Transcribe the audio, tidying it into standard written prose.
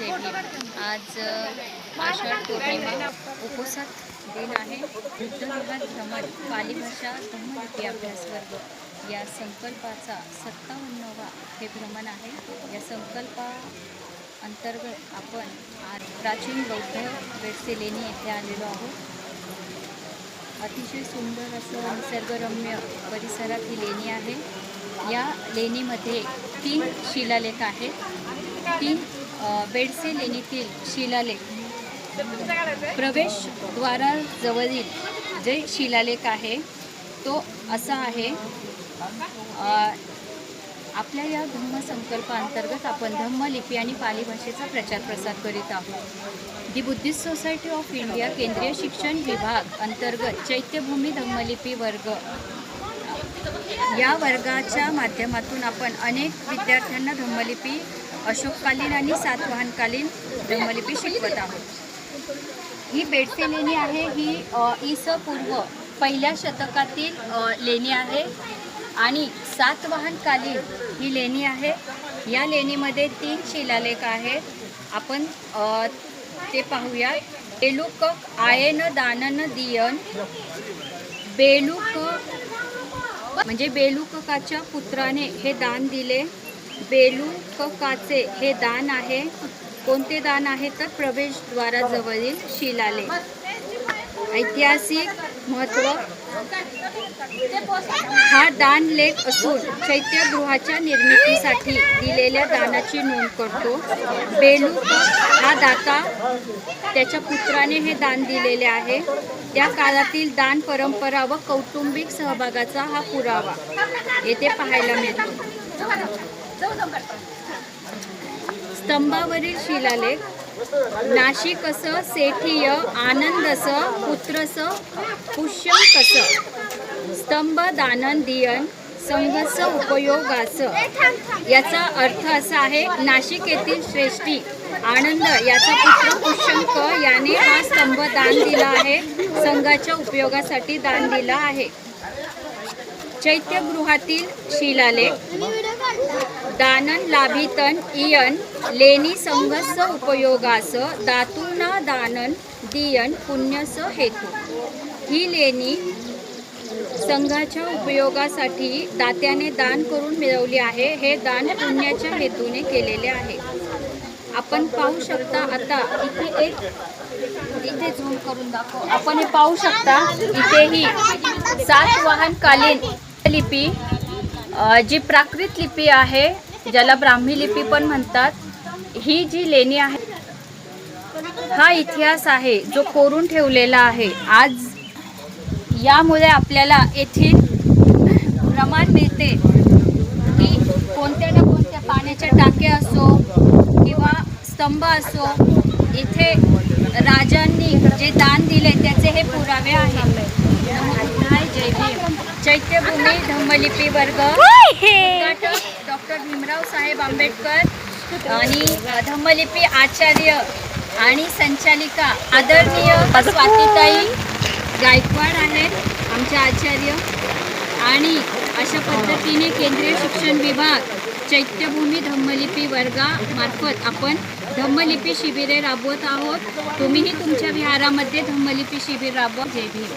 जय भीम। आज आषाढ पौर्णिमा उपवासात दिन आहे। बुद्धविहार भ्रमण पालीभाषा धम्मलिपी अभ्यास वर्ग या संकल्पाचा 57वा हे भ्रमण आहे। या संकल्पा अंतर्गत आपण आज प्राचीन बौद्ध बेडसे लेणी येथे आलेलो आहोत। अतिशय सुंदर असं निसर्गरम्य परिसरात ही लेणी आहे। या लेणीमध्ये 3 शिलालेख आहेत। 3 बेडसे लेणीतील शिलालेख प्रवेशद्वाराजवळील जे शिलालेख आहे तो असा आहे। आपल्या या धम्मसंकल्पाअंतर्गत आपण धम्मलिपी आणि पाली भाषेचा प्रचार प्रसार करीत आहोत। दी बुद्धिस्ट सोसायटी ऑफ इंडिया केंद्रीय शिक्षण विभाग अंतर्गत चैत्यभूमी धम्मलिपी वर्ग या वर्गाच्या माध्यमातून आपण अनेक विद्यार्थ्यांना धम्मलिपी अशोककालीन आणि सातवाहनकालीन धम्मलिपी शिकवत आहोत। ही बेडसे लेणी आहे। ही ईसपूर्व 1ल्या शतकातील लेणी आहे आणि सातवाहनकालीन ही लेणी आहे। या लेणीमध्ये 3 शिलालेख आहेत। आपण ते पाहूया। बेलुक आयन दानन दियन बेलुक म्हणजे बेलुककाच्या पुत्राने हे दान दिले। बेलुककाचे हे दान आहे। कोणते दान आहे तर प्रवेशद्वाराजवळील शिलालेख। ऐतिहासिक महत्त्व हा दान लेख असून चैत्यगृहाच्या निर्मितीसाठी दिलेल्या दानाची नोंद करतो। बेलुक हा दाता त्याच्या पुत्राने हे दान दिलेले आहे। त्या काळातील दान परंपरा व कौटुंबिक सहभागाचा हा पुरावा येथे पाहायला मिळतो। स्तंभावरील शिलालेख नाशिकस सेठीय आनंदस पुत्रस पुष्यंकस स्तंभ दानन दियन संघस उपयोगास। याचा अर्थ असा आहे, नाशिक येथील श्रेष्ठी आनंद याचा पुत्र पुष्यंक याने हा स्तंभ दान दिला आहे, संघाच्या उपयोगासाठी दान दिला आहे। चैत्यगृहातील शिलालेख दानन लाभितन इयन लेनी संघस उपयोगास दातूना दानन दियन पुण्यस हेतू। ही लेणी संघाच्या उपयोगासाठी दात्याने दान करून मिळवली आहे। हे दान पुण्याच्या हेतूने केलेले आहे। आपण पाहू शकता आता इथे झूम करून दाखव। आपण हे पाहू शकता इथे ही सातवाहनकालीन लिपी जी प्राकृत लिपी आहे, ज्याला ब्राह्मी लिपी पण म्हणतात, ही जी लेणी आहे हा इतिहास आहे जो कोरून ठेवलेला आहे। आज यामुळे आपल्याला येथील प्रमाण मिळते की कोणत्या ना कोणत्या पाण्याच्या टाक्या असो किंवा स्तंभ असो, इथे राजांनी जे दान दिले त्याचे हे पुरावे आहेत। जय भीम। चैत्यभूमी धम्मलिपी वर्ग डॉक्टर भीमराव साहेब आंबेडकर आणि धम्मलिपी आचार्य आणि संचालिका आदरणीय स्वातीताई गायकवाड आहेत आमच्या आचार्य। आणि अशा पद्धतीने केंद्रीय शिक्षण विभाग चैत्यभूमी धम्मलिपी वर्गामार्फत आपण धम्मलिपी शिबिरे राबवत आहोत। तुम्हीही तुमच्या विहारामध्ये धम्मलिपी शिबिर राबवा। जय भीम।